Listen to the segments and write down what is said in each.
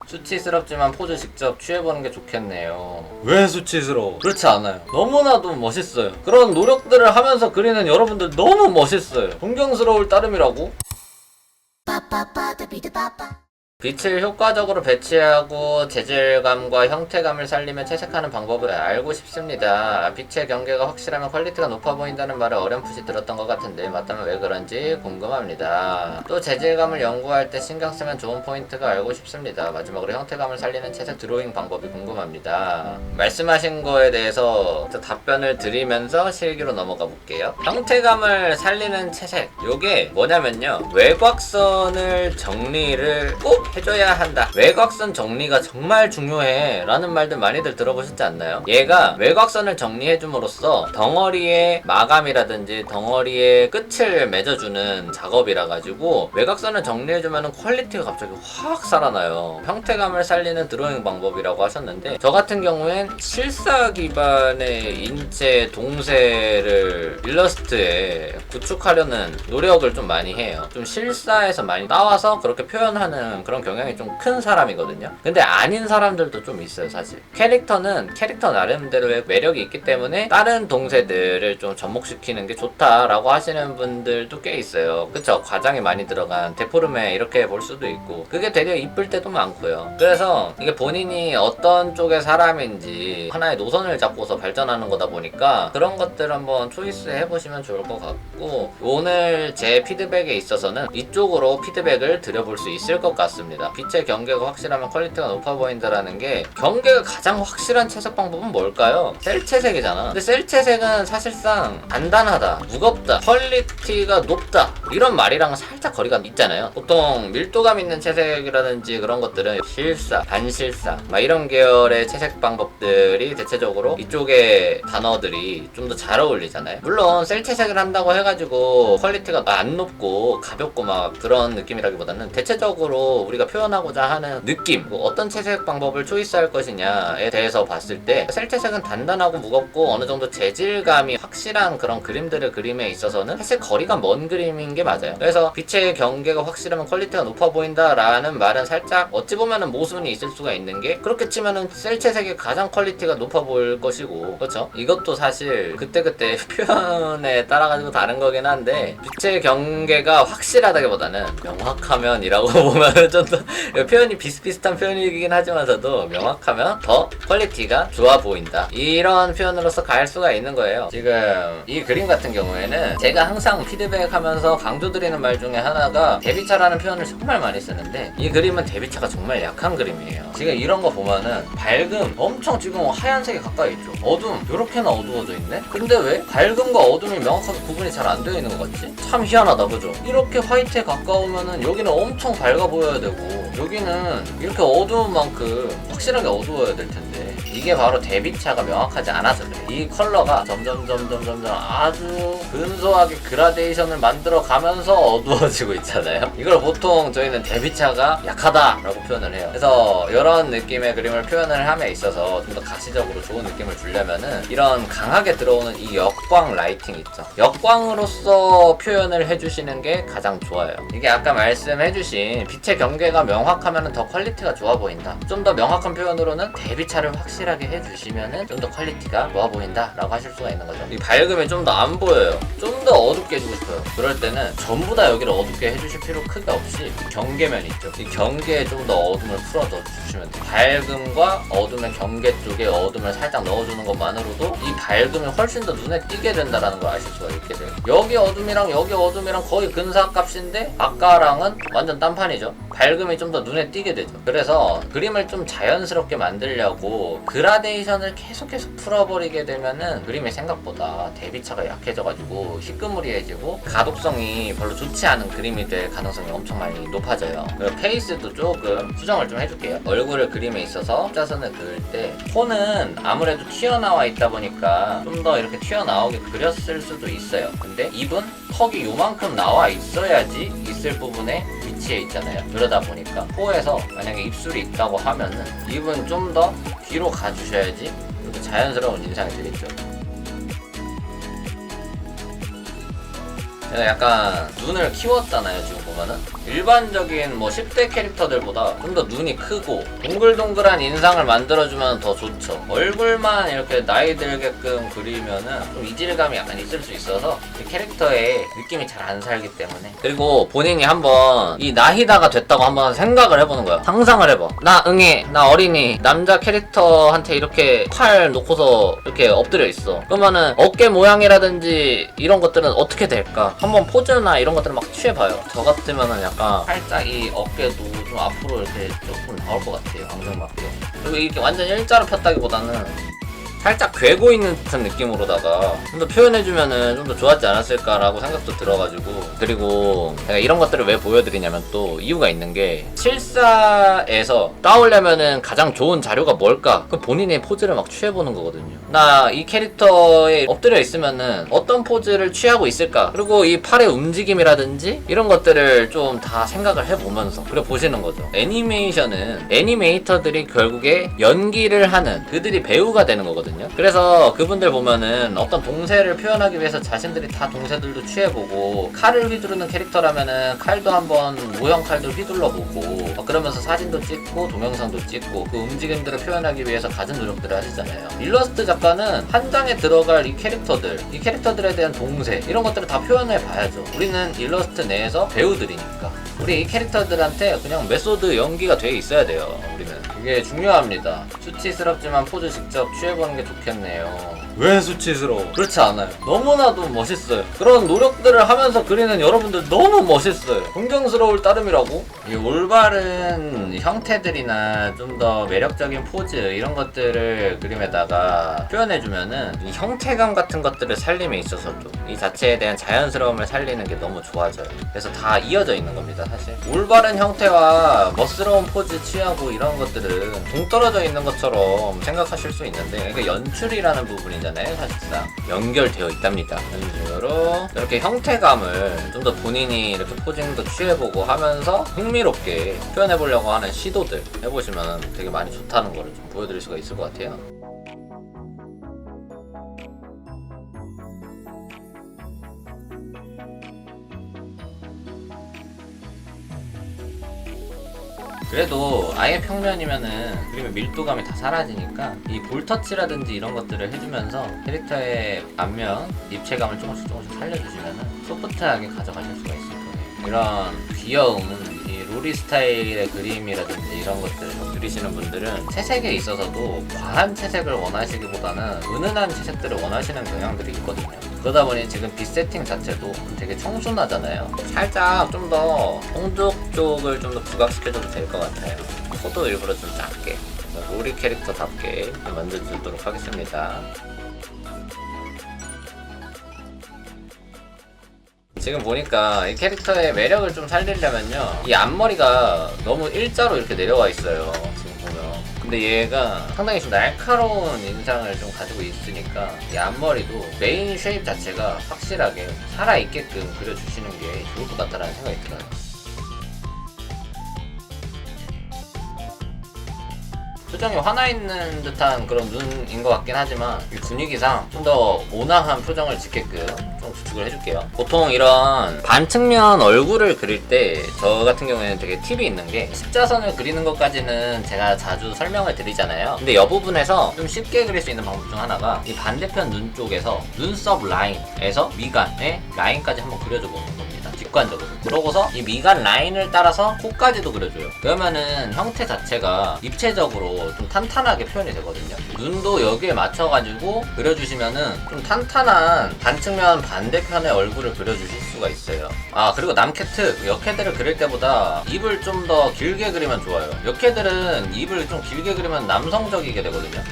수치스럽지만 포즈 직접 취해보는 게 좋겠네요. 왜 수치스러워? 그렇지 않아요. 너무나도 멋있어요. 그런 노력들을 하면서 그리는 여러분들 너무 멋있어요. 존경스러울 따름이라고. 빛을 효과적으로 배치하고 재질감과 형태감을 살리며 채색하는 방법을 알고 싶습니다. 빛의 경계가 확실하면 퀄리티가 높아 보인다는 말을 어렴풋이 들었던 것 같은데 맞다면 왜 그런지 궁금합니다. 또 재질감을 연구할 때 신경 쓰면 좋은 포인트가 알고 싶습니다. 마지막으로 형태감을 살리는 채색 드로잉 방법이 궁금합니다. 말씀하신 거에 대해서 답변을 드리면서 실기로 넘어가 볼게요. 형태감을 살리는 채색, 요게 뭐냐면요, 외곽선을 정리를 꼭 해줘야 한다. 외곽선 정리가 정말 중요해 라는 말들 많이들 들어보셨지 않나요? 얘가 외곽선을 정리해줌으로써 덩어리의 마감이라든지 덩어리의 끝을 맺어주는 작업이라 가지고 외곽선을 정리해주면 퀄리티가 갑자기 확 살아나요. 형태감을 살리는 드로잉 방법이라고 하셨는데, 저 같은 경우엔 실사 기반의 인체 동세를 일러스트에 구축하려는 노력을 좀 많이 해요. 좀 실사에서 많이 나와서 그렇게 표현하는 그런 경향이 좀 큰 사람이거든요. 근데 아닌 사람들도 좀 있어요. 사실 캐릭터는 캐릭터 나름대로의 매력이 있기 때문에 다른 동세들을 좀 접목시키는 게 좋다라고 하시는 분들도 꽤 있어요. 그쵸? 과장이 많이 들어간 데포르메 이렇게 볼 수도 있고, 그게 되게 이쁠 때도 많고요. 그래서 이게 본인이 어떤 쪽의 사람인지 하나의 노선을 잡고서 발전하는 거다 보니까 그런 것들 한번 초이스 해보시면 좋을 것 같고, 오늘 제 피드백에 있어서는 이쪽으로 피드백을 드려볼 수 있을 것 같습니다. 빛의 경계가 확실하면 퀄리티가 높아 보인다라는 게, 경계가 가장 확실한 채색 방법은 뭘까요? 셀 채색이잖아. 근데 셀 채색은 사실상 단단하다, 무겁다, 퀄리티가 높다 이런 말이랑은 살짝 거리가 있잖아요. 보통 밀도감 있는 채색이라든지 그런 것들은 실사, 반실사 막 이런 계열의 채색 방법들이 대체적으로 이쪽의 단어들이 좀 더 잘 어울리잖아요. 물론 셀 채색을 한다고 해가지고 퀄리티가 안 높고 가볍고 막 그런 느낌이라기보다는 대체적으로 우리가 표현하고자 하는 느낌, 어떤 채색 방법을 초이스할 것이냐에 대해서 봤을 때 셀 채색은 단단하고 무겁고 어느 정도 재질감이 확실한 그런 그림들을 그림에 있어서는 사실 거리가 먼 그림인 게 맞아요. 그래서 빛의 경계가 확실하면 퀄리티가 높아 보인다 라는 말은 살짝 어찌 보면은 모순이 있을 수가 있는 게, 그렇게 치면은 셀 채색이 가장 퀄리티가 높아 보일 것이고, 그렇죠? 이것도 사실 그때그때 표현에 따라가지고 다른 거긴 한데, 빛의 경계가 확실하다기보다는 명확하면 이라고 보면은 좀 더 표현이 비슷비슷한 표현이긴 하지만서도 명확하면 더 퀄리티가 좋아 보인다, 이런 표현으로서 갈 수가 있는 거예요. 지금 이 그림 같은 경우에는 제가 항상 피드백하면서 강조드리는 말 중에 하나가 대비차라는 표현을 정말 많이 쓰는데, 이 그림은 대비차가 정말 약한 그림이에요. 지금 이런 거 보면은 밝음 엄청 지금 하얀색에 가까이 있죠. 어둠 이렇게나 어두워져 있네. 근데 왜 밝음과 어둠이 명확하게 구분이 잘 안 되어 있는 것 같지? 참 희한하다, 그죠? 이렇게 화이트에 가까우면은 여기는 엄청 밝아 보여야 되고 여기는 이렇게 어두운 만큼 확실하게 어두워야 될 텐데, 이게 바로 대비차가 명확하지 않아서 그래. 이 컬러가 점점 아주 근소하게 그라데이션을 만들어 가면서 어두워지고 있잖아요. 이걸 보통 저희는 대비차가 약하다라고 표현을 해요. 그래서 이런 느낌의 그림을 표현을 함에 있어서 좀 더 가시적으로 좋은 느낌을 주려면은 이런 강하게 들어오는 이 역광 라이팅 있죠. 역광으로서 표현을 해주시는 게 가장 좋아요. 이게 아까 말씀해주신 빛의 경계가 명확하면 더 퀄리티가 좋아 보인다, 좀 더 명확한 표현으로는 대비차를 확실하게 해주시면은 좀 더 퀄리티가 좋아 보인다 라고 하실 수가 있는 거죠. 이 밝음이 좀 더 안 보여요. 좀 더 어둡게 해주고 싶어요. 그럴 때는 전부 다 여기를 어둡게 해주실 필요 크게 없이 경계면 있죠, 이 경계에 좀 더 어둠을 풀어 넣어주시면 돼요. 밝음과 어둠의 경계 쪽에 어둠을 살짝 넣어주는 것만으로도 이 밝음이 훨씬 더 눈에 띄게 된다는 걸 아실 수가 있게 돼요. 여기 어둠이랑 여기 어둠이랑 거의 근사값인데 아까랑은 완전 딴판이죠. 밝음이 좀 더 눈에 띄게 되죠. 그래서 그림을 좀 자연스럽게 만들려고 그라데이션을 계속 풀어버리게 되면은 그림이 생각보다 대비차가 약해져가지고 희끄무리해지고 가독성이 별로 좋지 않은 그림이 될 가능성이 엄청 많이 높아져요. 그리고 페이스도 조금 수정을 좀 해줄게요. 얼굴을 그림에 있어서 십자선을 그을 때 코는 아무래도 튀어나와 있다 보니까 좀 더 이렇게 튀어나오게 그렸을 수도 있어요. 근데 입은 턱이 요만큼 나와 있어야지 있을 부분에 위치해 있잖아요. 그러다 보니까 코에서 만약에 입술이 있다고 하면은 입은 좀 더 뒤로 가주셔야지 이렇게 자연스러운 인상이 되겠죠. 내가 약간 눈을 키웠잖아요. 지금 보면은 일반적인 뭐 10대 캐릭터들보다 좀 더 눈이 크고 동글동글한 인상을 만들어주면 더 좋죠. 얼굴만 이렇게 나이 들게끔 그리면은 좀 이질감이 약간 있을 수 있어서 이 캐릭터의 느낌이 잘 안 살기 때문에. 그리고 본인이 한번 이 나히다가 됐다고 한번 생각을 해보는 거야. 상상을 해봐. 나 응애, 나 어린이, 남자 캐릭터한테 이렇게 칼 놓고서 이렇게 엎드려 있어. 그러면은 어깨 모양이라든지 이런 것들은 어떻게 될까? 한번 포즈나 이런 것들을 막 취해봐요. 저 같으면은 약간 살짝 이 어깨도 좀 앞으로 이렇게 조금 나올 것 같아요. 방정맞게. 그리고 이렇게 완전 일자로 폈다기보다는 살짝 괴고 있는 듯한 느낌으로다가 좀 더 표현해주면은 좀 더 좋았지 않았을까라고 생각도 들어가지고. 그리고 제가 이런 것들을 왜 보여드리냐면 또 이유가 있는 게, 실사에서 따오려면은 가장 좋은 자료가 뭘까? 그 본인의 포즈를 막 취해보는 거거든요. 나 이 캐릭터에 엎드려 있으면은 어떤 포즈를 취하고 있을까? 그리고 이 팔의 움직임이라든지 이런 것들을 좀 다 생각을 해보면서 그래 보시는 거죠. 애니메이션은 애니메이터들이 결국에 연기를 하는, 그들이 배우가 되는 거거든요. 그래서 그분들 보면은 어떤 동세를 표현하기 위해서 자신들이 다 동세들도 취해보고, 칼을 휘두르는 캐릭터라면은 칼도 한번 모형 칼도 휘둘러보고 그러면서 사진도 찍고 동영상도 찍고 그 움직임들을 표현하기 위해서 가진 노력들을 하시잖아요. 일러스트 작가는 한 장에 들어갈 이 캐릭터들에 대한 동세 이런 것들을 다 표현해 봐야죠. 우리는 일러스트 내에서 배우들이니까 우리 이 캐릭터들한테 그냥 메소드 연기가 돼 있어야 돼요. 우리는 이게 중요합니다. 수치스럽지만 포즈 직접 취해보는 게 좋겠네요. 왜 수치스러워? 그렇지 않아요. 너무나도 멋있어요. 그런 노력들을 하면서 그리는 여러분들 너무 멋있어요. 존경스러울 따름이라고. 이 올바른 형태들이나 좀 더 매력적인 포즈 이런 것들을 그림에다가 표현해주면은 이 형태감 같은 것들을 살림에 있어서도 이 자체에 대한 자연스러움을 살리는 게 너무 좋아져요. 그래서 다 이어져 있는 겁니다. 사실 올바른 형태와 멋스러운 포즈 취하고 이런 것들은 동떨어져 있는 것처럼 생각하실 수 있는데, 그러니까 연출이라는 부분이잖아요. 사실상 연결되어 있답니다. 이런 식으로 이렇게 형태감을 좀 더 본인이 이렇게 포징도 취해보고 하면서 흥미롭게 표현해보려고 하는 시도들 해보시면 되게 많이 좋다는 거를 좀 보여드릴 수가 있을 것 같아요. 그래도 아예 평면이면은 그림의 밀도감이 다 사라지니까 이 볼터치라든지 이런 것들을 해주면서 캐릭터의 앞면 입체감을 조금씩 살려주시면은 소프트하게 가져가실 수가 있을 거예요. 이런 귀여운 이 로리 스타일의 그림이라든지 이런 것들을 그리시는 분들은 채색에 있어서도 과한 채색을 원하시기보다는 은은한 채색들을 원하시는 경향들이 있거든요. 그러다 보니 지금 빛 세팅 자체도 되게 청순하잖아요. 살짝 좀 더 홍조 쪽을 좀 더 부각시켜줘도 될 것 같아요. 코도 일부러 좀 작게, 로리 캐릭터답게 만들어주도록 하겠습니다. 지금 보니까 이 캐릭터의 매력을 좀 살리려면요, 이 앞머리가 너무 일자로 이렇게 내려와 있어요. 지금 보면. 근데 얘가 상당히 좀 날카로운 인상을 좀 가지고 있으니까 이 앞머리도 메인 쉐입 자체가 확실하게 살아있게끔 그려주시는 게 좋을 것 같다는 생각이 들어요. 표정이 화나있는 듯한 그런 눈인 것 같긴 하지만 이 분위기상 좀 더 온화한 표정을 짓게끔 좀 구축을 해줄게요. 보통 이런 반측면 얼굴을 그릴 때 저 같은 경우에는 되게 팁이 있는 게, 십자선을 그리는 것까지는 제가 자주 설명을 드리잖아요. 근데 이 부분에서 좀 쉽게 그릴 수 있는 방법 중 하나가 이 반대편 눈 쪽에서 눈썹 라인에서 미간의 라인까지 한번 그려줘 보는 겁니다. 직관적으로. 그러고서 이 미간 라인을 따라서 코까지도 그려줘요. 그러면은 형태 자체가 입체적으로 좀 탄탄하게 표현이 되거든요. 눈도 여기에 맞춰가지고 그려주시면은 좀 탄탄한 반측면 반대편의 얼굴을 그려주실 수가 있어요. 아, 그리고 남캐트, 역캐들을 그릴 때보다 입을 좀 더 길게 그리면 좋아요. 역캐들은 입을 좀 길게 그리면 남성적이게 되거든요.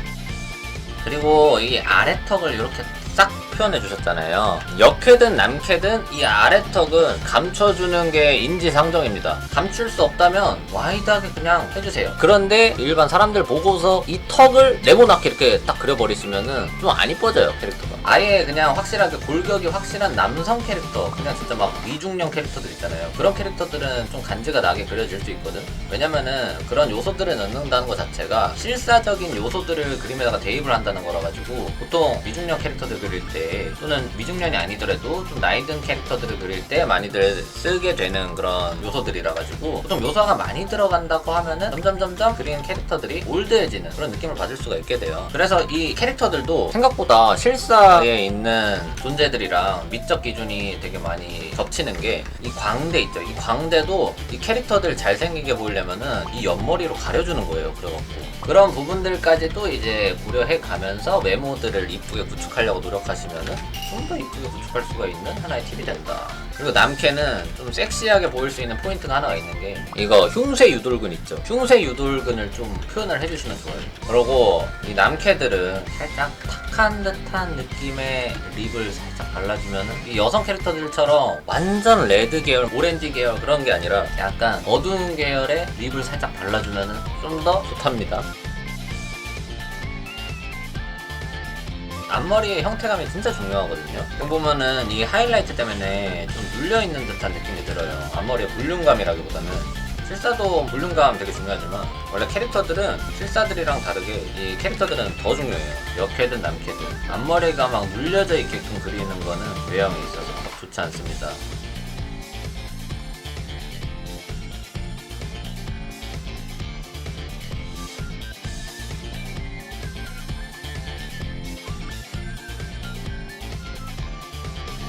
그리고 이 아래턱을 이렇게 싹 표현해 주셨잖아요. 역캐든 남캐든 이 아래턱은 감춰주는 게 인지상정입니다. 감출 수 없다면 와이드하게 그냥 해주세요. 그런데 일반 사람들 보고서 이 턱을 네모나게 이렇게 딱 그려버리시면은 좀 안 이뻐져요, 캐릭터가. 아예 그냥 확실하게 골격이 확실한 남성 캐릭터, 그냥 진짜 막 미중령 캐릭터들 있잖아요. 그런 캐릭터들은 좀 간지가 나게 그려질 수 있거든. 왜냐면은 그런 요소들을 넣는다는 것 자체가 실사적인 요소들을 그림에다가 대입을 한다는 거라 가지고, 보통 미중령 캐릭터들 그릴 때, 또는 미중년이 아니더라도 좀 나이 든 캐릭터들을 그릴 때 많이들 쓰게 되는 그런 요소들이라 가지고, 보통 묘사가 많이 들어간다고 하면은 점점 그린 캐릭터들이 올드해지는 그런 느낌을 받을 수가 있게 돼요. 그래서 이 캐릭터들도 생각보다 실사에 있는 존재들이랑 미적 기준이 되게 많이 겹치는 게, 이 광대 있죠. 이 광대도 이 캐릭터들 잘생기게 보이려면은 이 옆머리로 가려주는 거예요. 그래갖고 그런 부분들까지도 이제 고려해 가면서 외모들을 이쁘게 구축하려고 노력하시면은 좀 더 이쁘게 구축할 수가 있는 하나의 팁이 된다. 그리고 남캐는 좀 섹시하게 보일 수 있는 포인트가 하나가 있는 게, 이거 흉쇄 유돌근 있죠. 흉쇄 유돌근을 좀 표현을 해주시면 좋아요. 그리고 이 남캐들은 살짝 탁한 듯한 느낌의 립을 살짝 발라주면은, 이 여성 캐릭터들처럼 완전 레드 계열, 오렌지 계열 그런 게 아니라 약간 어두운 계열의 립을 살짝 발라주면은 좀 더 좋답니다. 앞머리의 형태감이 진짜 중요하거든요. 여기 보면은 이 하이라이트 때문에 좀 눌려있는 듯한 느낌이 들어요. 앞머리의 볼륨감이라기보다는. 실사도 볼륨감 되게 중요하지만, 원래 캐릭터들은 실사들이랑 다르게 이 캐릭터들은 더 중요해요. 여캐든 남캐든 앞머리가 막 눌려져 있게끔 그리는 거는 외형에 있어서 좋지 않습니다.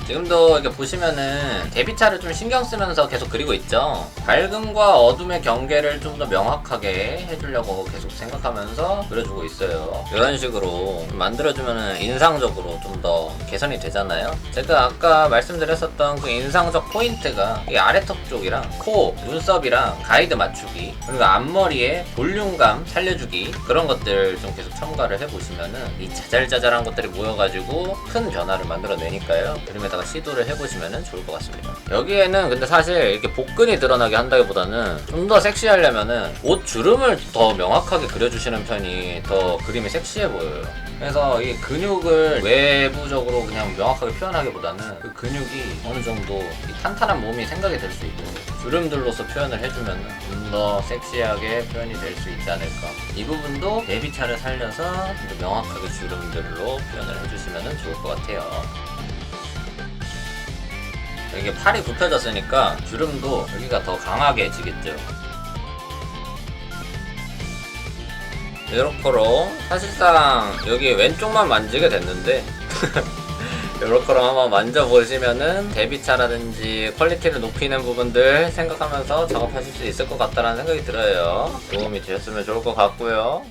지금도 이렇게 보시면은 데뷔차를 좀 신경 쓰면서 계속 그리고 있죠. 밝음과 어둠의 경계를 좀 더 명확하게 해주려고 계속 생각하면서 그려주고 있어요. 이런 식으로 만들어주면은 인상적으로 좀 더 개선이 되잖아요. 제가 아까 말씀드렸었던 그 인상적 포인트가 이 아래턱 쪽이랑 코, 눈썹이랑 가이드 맞추기, 그리고 앞머리에 볼륨감 살려주기, 그런 것들 좀 계속 첨가를 해보시면은 이 자잘자잘한 것들이 모여가지고 큰 변화를 만들어내니까요. 그림에다가 시도를 해보시면 좋을 것 같습니다. 여기에는 근데 사실 이렇게 복근이 드러나게 한다기보다는 좀 더 섹시하려면은 옷 주름을 더 명확하게 그려주시는 편이 더 그림이 섹시해 보여요. 그래서 이 근육을 외부적으로 그냥 명확하게 표현하기보다는 그 근육이 어느 정도 이 탄탄한 몸이 생각이 될 수 있고 주름들로서 표현을 해주면 좀 더 섹시하게 표현이 될 수 있지 않을까. 이 부분도 데뷔차를 살려서 좀 더 명확하게 주름들로 표현을 해주시면 좋을 것 같아요. 이게 팔이 굽혀졌으니까 주름도 여기가 더 강하게 지겠죠. 이렇게로 사실상 여기 왼쪽만 만지게 됐는데 이렇게로 한번 만져보시면은 데뷔차라든지 퀄리티를 높이는 부분들 생각하면서 작업하실 수 있을 것 같다는 생각이 들어요. 도움이 되셨으면 좋을 것 같고요.